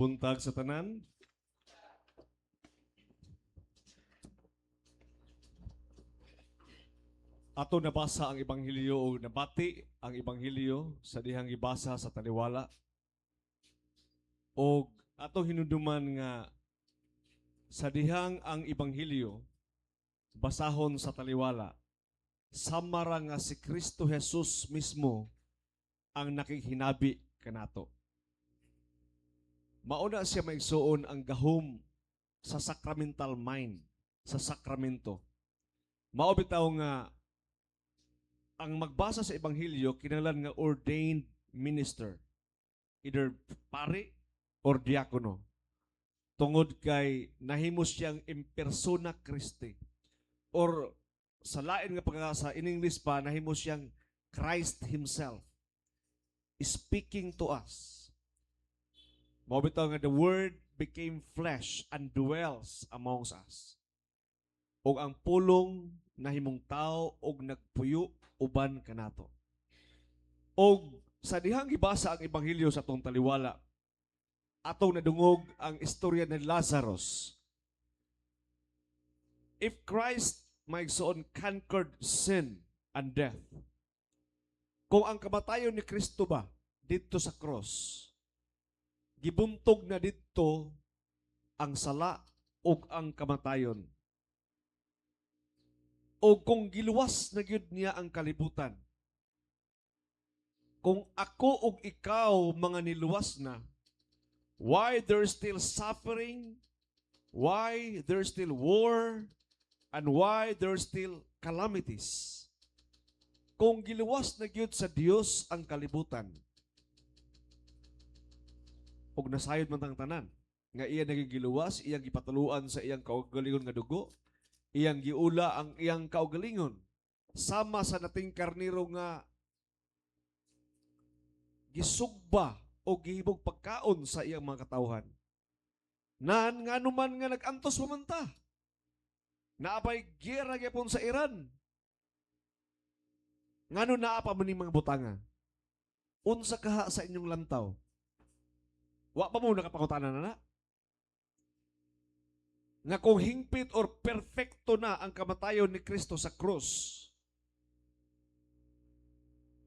Buntag sa tanan. Ato nabasa ang Ebanghelyo o nabati ang Ebanghelyo sa dihang gibasa sa taliwala. O ato hinuduman nga sa dihang ang Ebanghelyo basahon sa taliwala. Samara nga si Kristo Jesus mismo ang nakihinabi kanato. Mauna siya maigsuon ang gahom sa sacramental mind, sa sakramento. Mao bitaw nga ang magbasa sa Ebanghelyo kinahanglan nga ordained minister, either pare or diakono. Tungod kay nahimo siyang impersona Christi, or sa lain nga pagkakasa in English pa nahimo siyang Christ himself speaking to us. Mao bitaw nga the word became flesh and dwells amongst us. Og ang pulong nahimong tao og nagpuyo uban kanato. Og sa dihang gibasa ang Ebanghelyo sa atong taliwala, atong nadungog ang istorya ni Lazarus. If Christ maigsoon conquered sin and death, kung ang kamatayon ni Kristo ba dito sa cross, gibuntog na dito ang sala ug ang kamatayon. O kung giluwas na gyud niya ang kalibutan, kung ako ug ikaw mga niluwas na, why there's still suffering, why there's still war, and why there's still calamities? Kung giluwas na gyud sa Dios ang kalibutan, ug nasayod man tang tanan, nga iya nagigiluwas, iyang gipatuluan sa iyang kaugalingon nga dugo, iyang giula ang iyang kaugalingon sama sa nating karniro nga gisugba o gihibog pagkaon sa iyang mga katawhan. Nan nga naman nga nagantos pamanta. Naapay giyera gyapon sa Iran. Ngano naapa man ning mga butanga? Unsa kaha sa inyong lantaw? Wa pa mo nakapangutanan na? Nga kung hingpit or perfecto na ang kamatayon ni Kristo sa krus,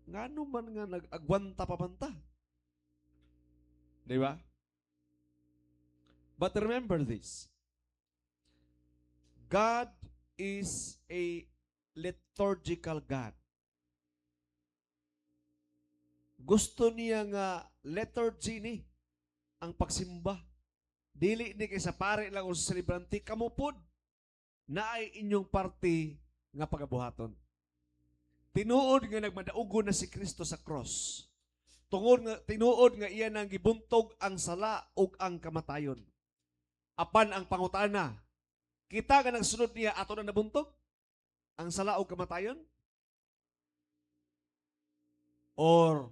ngano man nga nag-agwanta pa banta? Di ba? But remember this. God is a liturgical God. Gusto niya nga liturgy ni ang pagsimba. Dili ni kay sa pare lang o sa celebrante, kamupod na ay inyong parte nga pagabuhaton. Tinuod nga nagmadaugo na si Kristo sa cross. Tinuod nga iya nang gibuntog ang sala ug ang kamatayon. Apan ang pangutana, kita nga nagsunod niya ato na nabuntog ang sala ug kamatayon? Or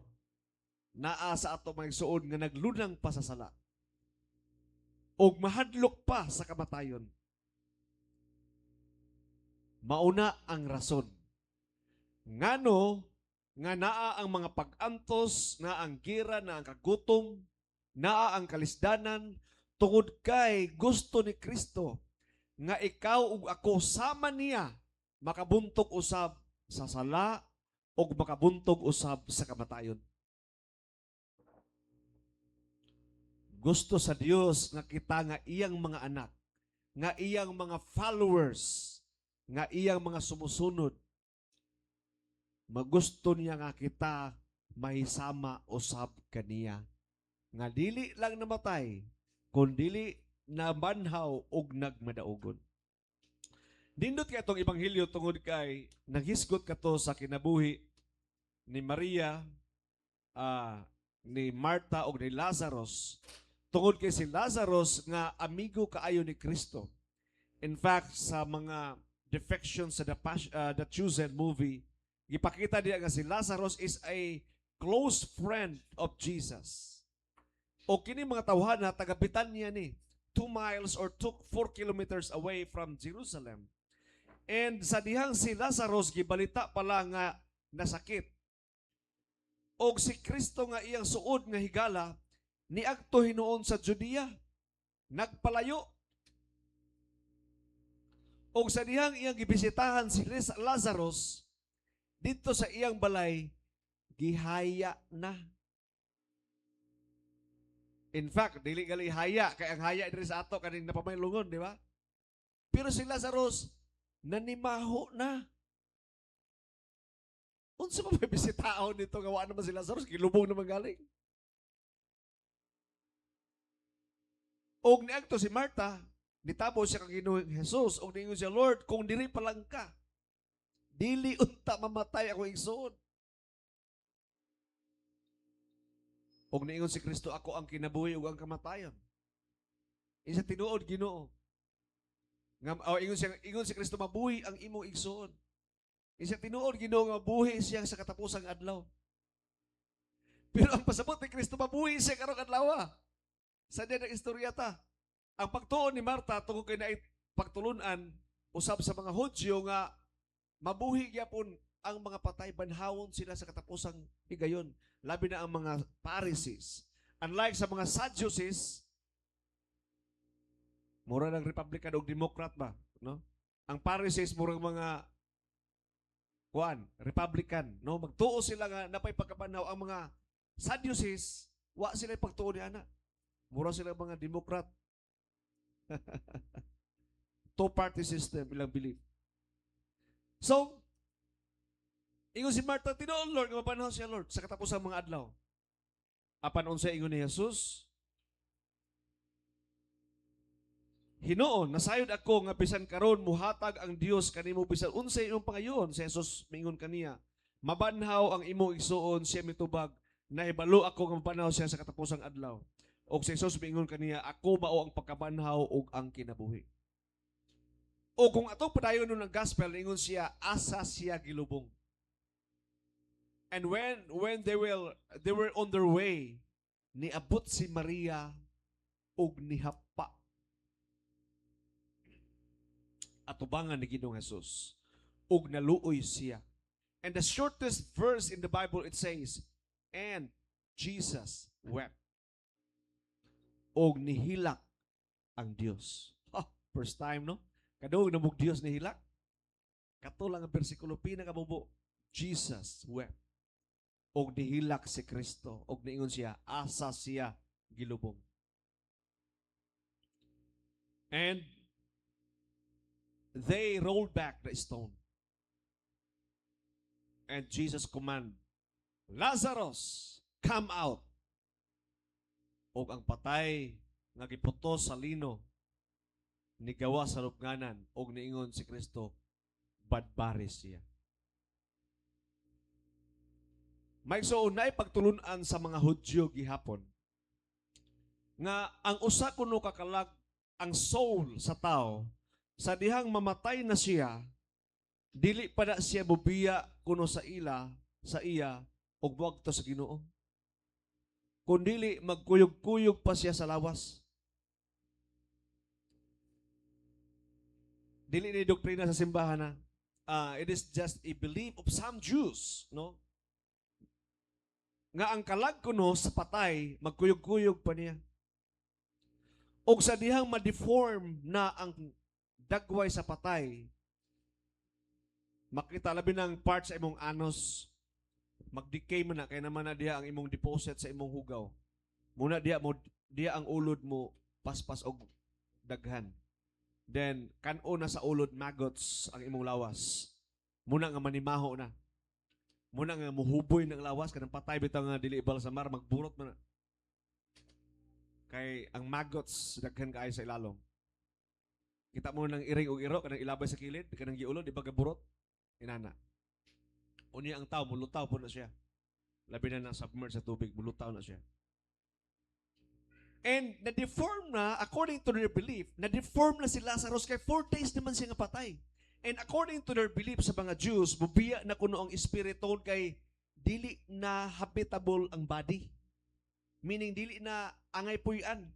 naa sa ato magsuod nga naglunang pa sa sala og mahadlok pa sa kamatayon? Mauna ang rason. Ngano nga naa ang mga pag-antos, naa ang gira, naa ang kagutom, naa ang kalisdanan, tungod kay gusto ni Kristo nga ikaw ug ako sama niya makabuntog usab sa sala ug makabuntog usab sa kamatayon. Gusto sa Dios nga kita nga iyang mga anak, nga iyang mga followers, nga iyang mga sumusunod, magusto niya nga kita mahisama usab kaniya. Nga dili lang namatay, kundi nabanhaw ug nagmadaugon. Nindot kay itong Ebanghelyo tungod kay naghisgot kato sa kinabuhi ni Maria, ni Marta ug ni Lazarus. Tungod kay si Lazarus nga amigo kaayo ni Kristo. In fact, sa mga defections sa The Chosen movie, gipakita diya nga si Lazarus is a close friend of Jesus. O kini mga tawhana taga Betania ni, 2 miles or 4 kilometers away from Jerusalem. And sa dihang si Lazarus gibalita pala nga nasakit. Og si Kristo nga iyang suod nga higala niadto hinuon sa Judea, nagpalayo. O sa dihang iyang gibisitahan si Lazarus, dito sa iyang balay, gihaya na. In fact, dili gali haya, kaya ang haya diri sa ato kaning napamaylungon, di ba? Pero si Lazarus, nanimaho na. Unsa pa may bisitaon dito, gawa naman si Lazarus, kilubong naman galing. Og niadto si Marta, nitabo siya kang Ginoong Jesus, og niingon siya, Lord, kung diri pa lang ka, dili unta mamatay ako igsoon. Og niingon si Kristo, ako ang kinabuhi ug ang kamatayon. Isa tinuod Ginoo. Ingon si Kristo, mabuhi ang imong igsoon. Isa tinuod Ginoo nga mabuhi siya sa katapusang adlaw. Pero ang pasabot ni Kristo, mabuhi siya karong adlaw. Sa diyan ang istorya ta. Ang pagtuon ni Marta tungod kay naay pagtulunan usab sa mga Hudyo nga mabuhi gyapon ang mga patay, banhawon sila sa katapusang higayon. Labi na ang mga Pharisees. Unlike sa mga Sadducees, mura ng Republican o Democrat ba? No? Ang Pharisees, mura mga Republican. No? Magtuo sila nga napay pagkabanhaw. Ang mga Sadducees, wa sila pagtuo ni ana. Mura sila mga Democrat. Two-party system, ilang belief. So, ingon si Martha, tinuon Lord, mapanahon siya Lord, sa katapusang mga adlaw. Apan unsa ingon ni Jesus? Hinoon, nasayod ako nga bisan karon muhatag ang Dios kanimo bisan unsay imong pangayoon. Si Jesus mingon kaniya, mabanhaw ang imong igsuon, siya mitubag, nahibalo ako nga mabanhaw siya sa katapusang adlaw. Og si Jesus mingon kaniya, ako mao ang pagkabanhaw ug ang kinabuhi. O kung atong padayon nun ng gospel, ingon siya, asa siya gilubong. And when they were on their way, niabot si Maria ug nihapa. Atubangan ni Ginoong Jesus ug naluoy siya. And the shortest verse in the Bible, it says, and Jesus wept. Og nihilak ang Dios. First time, no? Kadung namug Dios nihilak. Kato lang ang bersikulo pinakamubo. Jesus wept. Og nihilak si Kristo. Og niingon siya, asa siya gilubong. And they rolled back the stone. And Jesus command, Lazarus, come out. Og ang patay nga giputos sa lino nigawa sa lubnganan og niingon si Kristo, badbaris siya. May so unay pagtulunan sa mga Hudyo gihapon nga ang usa kuno kakalag ang soul sa tao sa dihang mamatay na siya, dili pa na siya bubiya kuno sa iya og buwagto sa Ginoo. Kundili magkuyog-kuyog pa siya sa lawas. Dili ni doktrina sa simbahan na it is just a belief of some Jews, no? Nga ang kalag kuno sa patay, magkuyog-kuyog pa niya. Og sa dihang ma-deform na ang dagway sa patay, makita labi ng part sa imong anus, mag-decay mo na, kaya naman na diha ang imong deposit sa imong hugaw. Muna diha ang ulod mo, paspas og daghan. Then, kan-o na sa ulod, maggots ang imong lawas. Muna nga manimaho na. Muna nga muhuboy ng lawas, kanang patay bitaw nga dili ibal sa mar, magburot mo na. Kay ang maggots, daghan kaayo sa ilalom. Kita mo nang iring og iro, kanang ilabay sa kilid, kanang giulod, di ba gaburot? Inana. Unya ang tao, mulutaw po na siya. Labi na submerged sa tubig, mulutaw na siya. And na-deform na, according to their belief, na-deform na si Lazarus kay 4 days naman siya nga patay. And according to their belief sa mga Jews, bubiya na kuno ang espiritu kay dili na habitable ang body. Meaning, dili na angay puyan.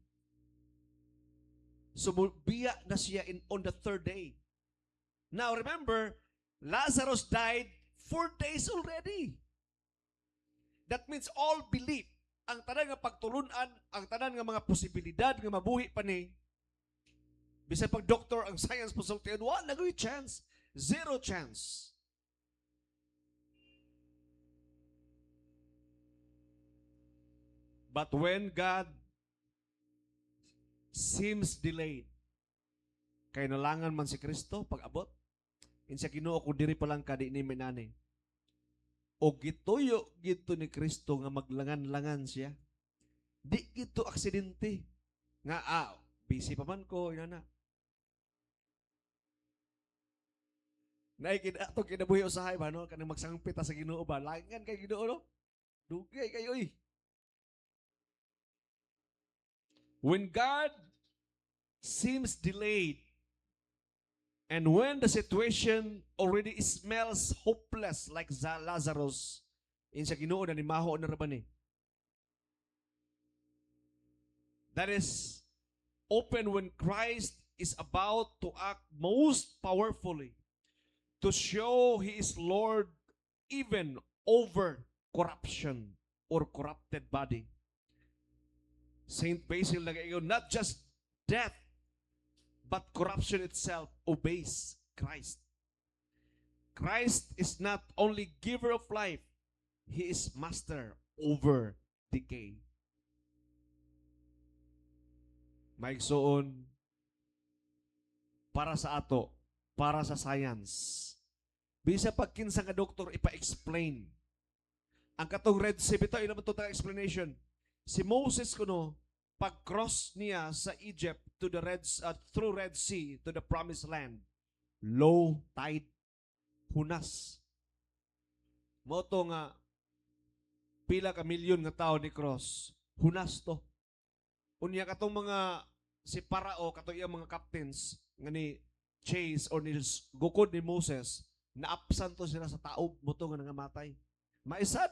So, bubiya na siya on the 3rd day. Now, remember, Lazarus died 4 days already. That means all belief ang tanan nga pagtulunan, ang tanan nga mga posibilidad nga mabuhi pa ni, bisan pag doktor ang science pasultian, wala na chance. Zero chance. But when God seems delayed, kay nalangan man si Kristo pag-abot, insa Ginoo ko diri pa lang kadi ni minani. O gituyo gito ni Kristo nga maglangan-langan siya. Di gito aksidente. Nga busy pa man ko ina na. Naikid ato kinabuhi usahay ba no kanang magsangpita sa Ginoo ba? Langan kay Ginoo no. Dugay kayo When God seems delayed, and when the situation already smells hopeless like Lazarus, in sa Ginoo na ni maho na raban that is open when Christ is about to act most powerfully to show He is Lord even over corruption or corrupted body. Saint Basil nagaingon, not just death, but corruption itself obeys Christ. Christ is not only giver of life, He is master over decay. Maigsoon, para sa ato, para sa science, bisa pagkinsa nga doktor ipa-explain. Ang katong Red Sea, ito inaman ito explanation. Si Moses kuno pag-cross niya sa Egypt to the through Red Sea to the promised land, low tide, hunas. Moto nga pila ka milyon nga tao ni cross, hunas to. Unya katong mga si Parao, katong iyang mga captains nga ni Chase or ni gukod ni Moses, naapsan to sila sa taob, moto nga nangamatay. Maisad.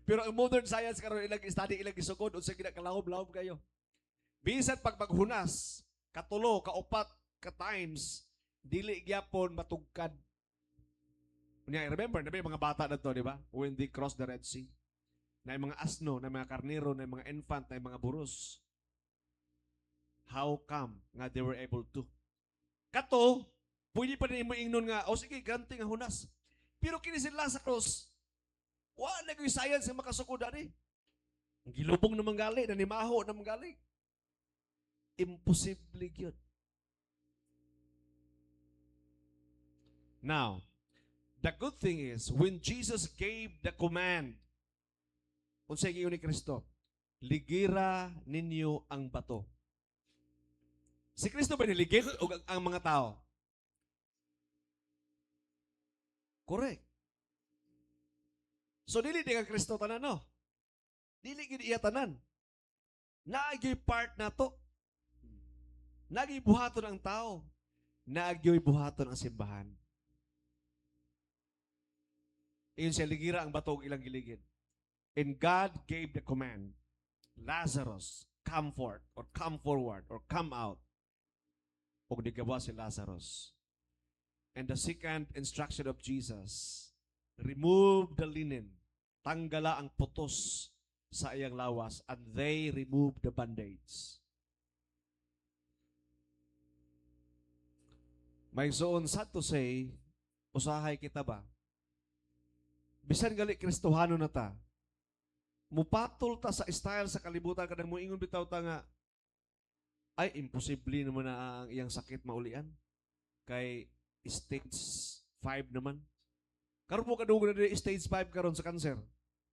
Pero ang modern science karon ilang study ilang gisugod unsa gina kalahom-lahom kayo. Bisan pag maghunas, katulo, kaupat ka times dili gyapon matugkad. Unya remember na mga bata na to, di ba? When they cross the Red Sea. Na mga asno, na mga karnero, na mga infant, na mga burus. How come nga they were able to? Kato, pwede pa rin mo ingnon nga, o sige, ganti nga hunas. Pero kini si Lazarus, wala na yung science nga makasukod ani. Gilubong na manggali, nanimaho na manggali. Imposible yun. Now, the good thing is, when Jesus gave the command, unsay giingon ni Kristo, ligira ninyo ang bato. Si Kristo ba niligid o ang mga tao? Correct. So, dili di ka Kristo tanan, no? Dili gid iya tanan. Naagyoy part na to. Nagay buhaton ang tao. Naagyoy buhaton ang simbahan. Iyon siya, ligira ang batog ilang giligid. And God gave the command, Lazarus, come forth, or come forward, or come out. O digawa si Lazarus. And the second instruction of Jesus, remove the linen, tanggala ang putos sa iyang lawas, and they remove the bandage. May soon sad to say, usahay kita ba? Bisan gali Kristohano na ta, mupatol ta sa style sa kalibutan, kadang mo ingon bitaw ta nga, ay, imposible naman na ang iyang sakit maulian. Kay stage 5 naman. Karon mo kadung na stage 5 karon sa cancer.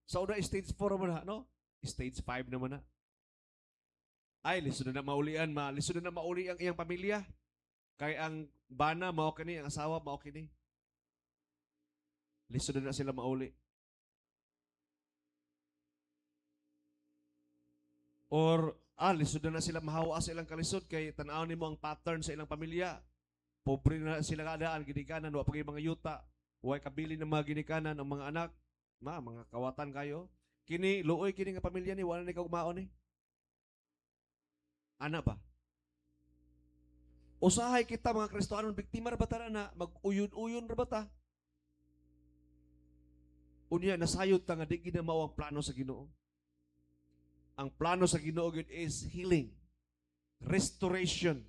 Sa una stage 4 naman na, no? Stage 5 naman na. Ay, lisod na maulian, lisod na mauli ang iyang pamilya. Kay ang bana mao kini, ang asawa mao kini. Lisod na sila mauli. Or lisod na sila mahawa sa ilang kalisod kay tan-aw nimo ang pattern sa ilang pamilya. Pobre na sila kadaan, ginikanan, wa pagay mga yuta, way kabili ng mga ginikanan ang mga anak, mga kawatan kayo. Kini luoy kini nga pamilya ni wala ni kaugmaon ni. Ana ba? Usahay kita mga Kristohanon, biktima ra ba ta na mag-uyon-uyon ra ba ta? Unya nasayod ta nga di gid mao ang plano sa Ginoo. ang plano sa Ginoo gyud is healing, restoration,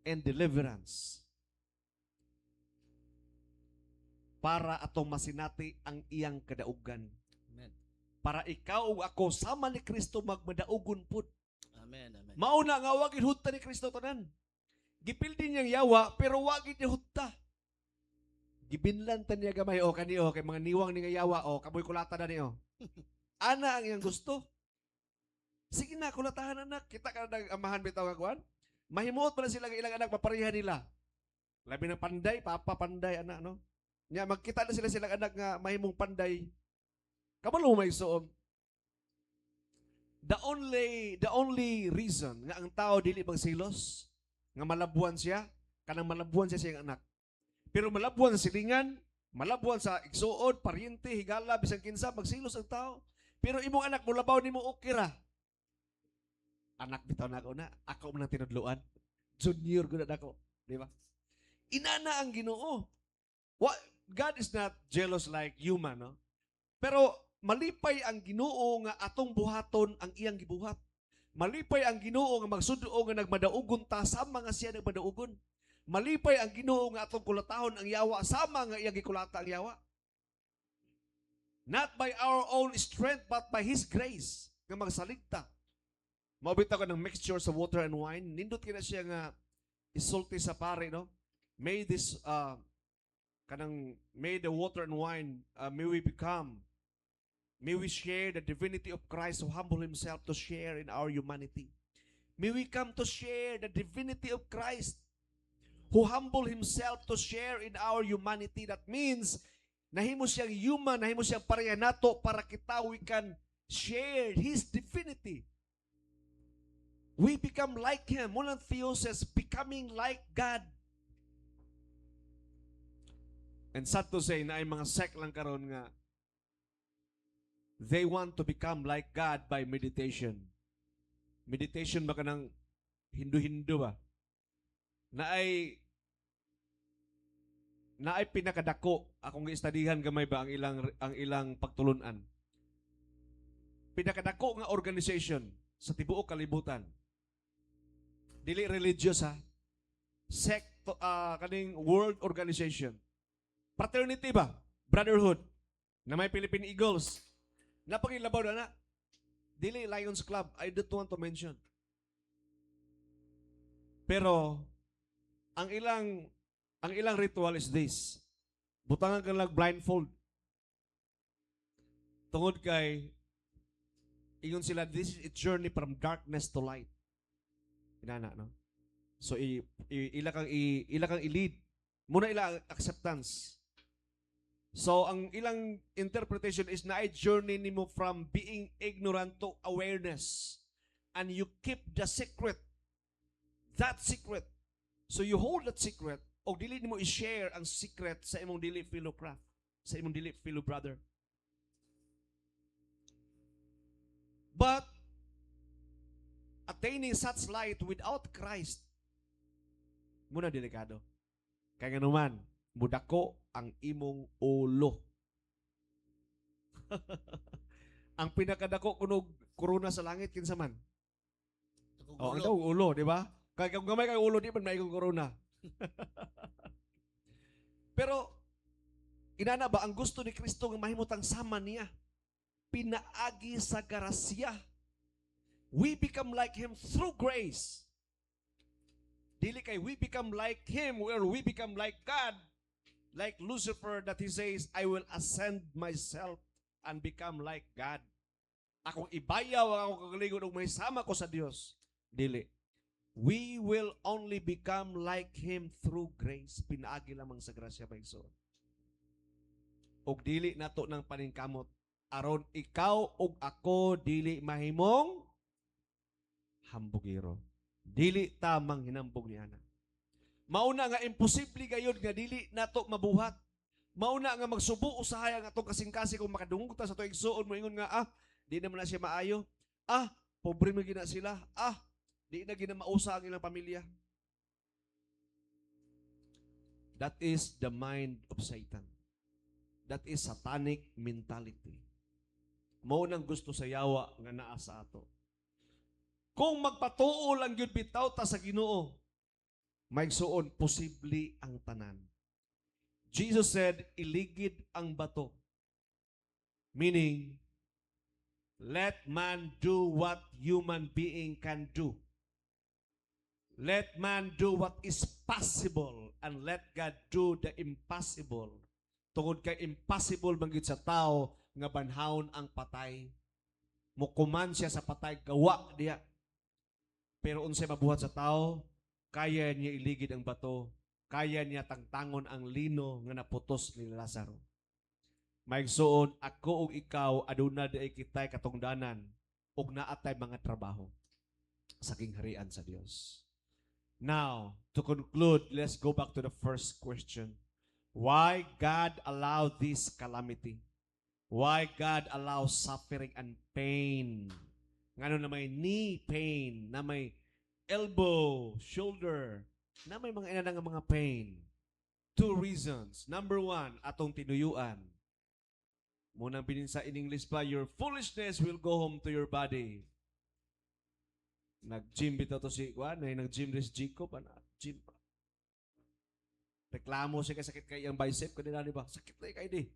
and deliverance para atong masinati ang iyang kadaugan. Amen. Para ikaw ug ako sama ni Kristo magmadaugon pud. Amen. Amen. Mauna nga wa gid hutta ni Kristo tanan. Gipildi niyang yawa pero wa gid niya hutta. Gibinlan ta niya gamay o kaniyo kay mga niwang ni nga yawa o kaboy kulata na niyo. Ana ang iyang gusto. Sige na kulatahan anak, kita ka nang amahan bitaw nga kuan. Mahimuot pa na sila nga ilang anak mapareha nila. Labi ng panday, papa panday anak no. Nya magkita na sila silang anak nga mahimong panday. Kabalo may suom. The only reason nga ang tao dili magsilos nga malabuan siya, kanang malabuan siya siyang anak. Pero malabuan sa silingan, malabuan sa igsuod, paryente, higala, bisang kinsa, magsilos ang tao. Pero imong anak mo labaw nimo okay ra. Anak bitaw na ako na, ako man ang tinudluan. Junior ko na ako, di ba? Inana ang Ginoo. God is not jealous like human, no? Pero malipay ang Ginoo nga atong buhaton ang iyang gibuhat. Malipay ang Ginoo nga magsuduo nga nagmadaugon ta sama nga siya nagmadaugon. Malipay ang Ginoo nga atong kulatahon ang yawa sama nga iyang gikulata ang yawa. Not by our own strength but by His grace nga magsaligta. Maubita ko ng mixture sa water and wine. Nindot kina siya nga isulti sa pare, no? May this may the water and wine may we share the divinity of Christ who humbled Himself to share in our humanity. May we come to share the divinity of Christ who humbled Himself to share in our humanity. That means, nahimo siyang human, nahimo siyang pareha nato para kita we can share His divinity. We become like Him. Mulang theosis, becoming like God. And sad to say, na ay mga sect lang karon nga they want to become like God by meditation. Meditation ba ka ng Hindu-Hindu ba? Na ay pinakadako akong giistadihan gamay ba ang ilang pagtulunan. Pinakadako nga organization sa tibuok kalibutan. Dili religious ha. Sect kaning world organization. Fraternity ba? Brotherhood. Na may Philippine Eagles. Napangilabaw na. Dili Lions Club. I don't want to mention. Pero ang ilang ritual is this. Butangan ka lang blindfold. Tungod kay ingon sila, this is a journey from darkness to light. Inana, no? So ila kang i-lead. Muna ila acceptance. So ang ilang interpretation is na ay journey nimo from being ignorant to awareness. And you keep the secret. That secret. So you hold that secret o dili nimo i-share ang secret sa imong dili fellow craft, sa imong dili fellow brother. But attaining such light without Christ muna delikado. Kaya nga naman, mudako ang imong ulo. Ang pinakadako kunog korona sa langit kinsa man? Oh, ang daw ulo, di ba? Kaya kung gamay kay ulo di man maigong korona. Pero inana ba ang gusto ni Kristo nga mahimutang sama niya? Pinaagi sa garasya. We become like Him through grace. Dili kay we become like Him where we become like God. Like Lucifer that he says, I will ascend myself and become like God. Akong ibayaw ang akong kagalingon ug may sama ko sa Dios. Dili. We will only become like Him through grace. Pinaagi lamang sa grasya ba igsoon. Og dili nato ng paningkamot aron ikaw ug ako dili mahimong hambugiro. Dili tamang hinambog ni ana. Mauna nga imposible gayud nga dili nato mabuhat. Mauna nga magsubo usahay ang atong kasing-kasing kung makadungog ta sa tuig suon mo ingon nga di naman na siya maayo. Pobre man gina sila. Di na gina mausa ang ilang pamilya. That is the mind of Satan. That is satanic mentality. Mao nang gusto sa yawa nga naa sa ato. Kung magpatuo lang yun bitaw ta sa Ginoo, maigsuon posible ang tanan. Jesus said, iligid ang bato. Meaning, let man do what human being can do. Let man do what is possible and let God do the impossible. Tungod kay impossible manggid sa tao nga banhawon ang patay. Mukuman siya sa patay, gawa diya. Pero unsay mabuhat sa tao, kaya niya iligid ang bato, kaya niya tangtangon ang lino nga naputos ni Lazaro. Maigsuon, ako ug ikaw aduna di kitay katungdanan ug naatay mga trabaho sa kingharian sa Dios. Now, to conclude, let's go back to the first question. Why God allowed this calamity? Why God allows suffering and pain? Ngano na may knee pain, na may elbow, shoulder, na may mga ina nga mga pain. Two reasons. Number one, atong tinuyuan. Munang bininsa in English pa, your foolishness will go home to your body. Nag-gym bitaw to si Juan, nag-gym rin si Jacob, gym pa. Reklamo siya kay sakit kay ang bicep kanila, di ba? Sakit na kay di.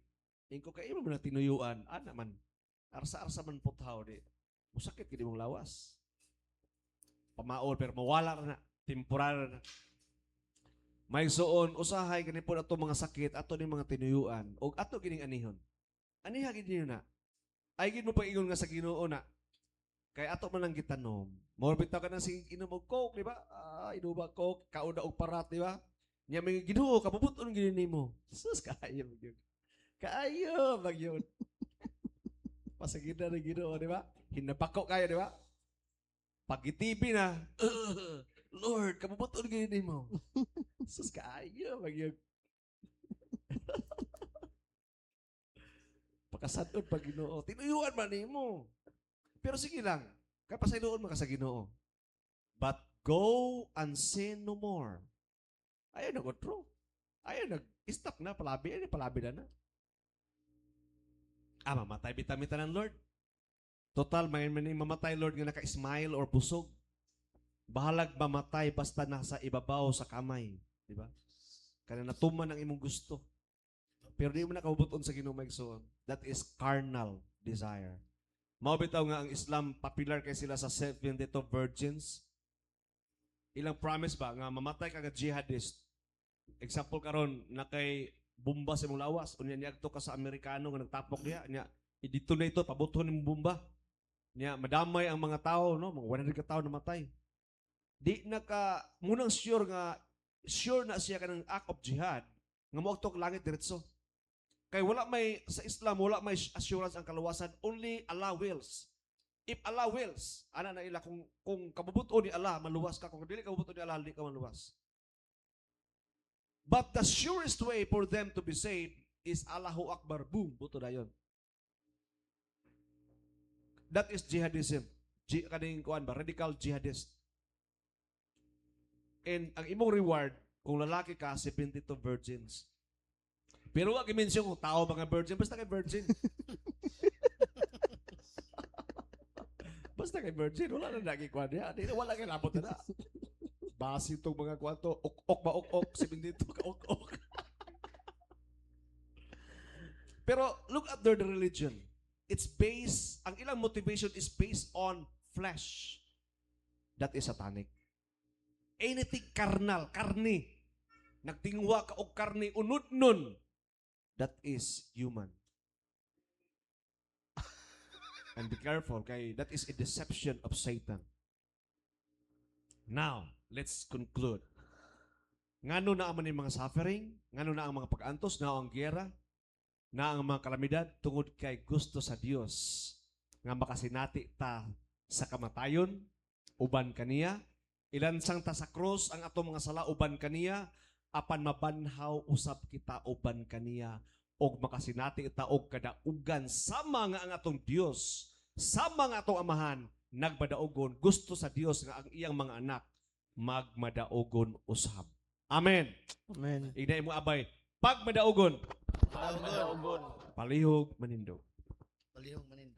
Ingko kay mo na tinuyuan, naman. Arsa-arsa man puthaw di. Musakit kini mong lawas. Pamaol pero mawala na, temporary na. May suon usahay kani po ato mga sakit, ato ni mga tinuyuan, og ato kining anihon. Aniha gid niyo na. Ay gid mo pa ingon nga sa Ginoo na. Kay ato man lang gitanom. More bitaw ka nang inom og coke, di ba? Inuba coke, kauda og parat, di ba? Nya may Ginoo, kabubuton gid nimo. Sus kaayo gyud. Kaayo magyud. Pasagida ng Ginoo, di ba? Hinapako kayo, di ba? Pag TV na, Lord, kabubuton gid nimo. Sus kaayo magyud. Pagkasadod pag Ginoo, tinuyuan man nimo. Pero sige lang, kaya pasayloon mo ka sa Ginoo. But go and sin no more. Ayaw nag-control. Ayaw nag-stop na, palabi na. Mamatay bitamita ng Lord. Total, may mamatay Lord nga naka-smile or busog. Bahalag mamatay basta nasa ibabaw sa kamay. Di ba? Kaya natuman ang imong gusto. Pero di mo nakabubuton sa Ginoo maigsoon. That is carnal desire. Mabitaw nga ang Islam, popular kay sila sa 72 virgins. Ilang promise ba nga mamatay ka nga jihadist. Example karon na kay bomba sa imong lawas. Unya niya ka sa Amerikano nga nagtapok niya. Niya, dito na ito, pabuton ng bomba. Niya, madamay ang mga tao, no? Mga 100 ka tao namatay. Di munang sure na siya ka ng act of jihad nga mo tok langit diretso. Kay sa Islam, wala may assurance ang kaluwasan. Only Allah wills. If Allah wills, ana na ila, kung kabubuton ni Allah, maluwas ka. Kung dili kabubuton ni Allah, hindi ka maluwas. But the surest way for them to be saved is Allahu Akbar. Boom. Buto na yun. That is jihadism. Kaning kuan ba? Radical jihadist. And ang imong reward, kung lalaki ka, 72 virgins. Pero wag i-mention kung tao mga virgin, basta kay virgin. Basta kay virgin, wala na naging-kuan niya. Wala kay labot na. Basi itong mga kwanto, ok ba ok, 72 ka ok. Pero look at their religion. It's based, ang ilang motivation is based on flesh. That is satanic. Anything carnal, karni. Nagtingwa ka og karni, unod nun. That is human. And be careful, kay that is a deception of Satan. Now, let's conclude. Ngano na ang mga suffering, ngano na ang mga pag-antos, na ang giyera, na ang mga kalamidad, tungod kay gusto sa Dios nga makasinati ta sa kamatayon, uban kaniya, ilansang ta sa cross ang ato mga sala, uban kaniya, apan mabanhaw usab kita uban kaniya og makasinati ta og kadaugan sama nga ang atong Dios, sama nga atong amahan nagmadaogon, gusto sa Dios nga ang iyang mga anak magmadaogon usab. Amen. Amen. Igday mo abay, pag madaogon, Pagmadaogon. palihog manindog. Palihog manindo.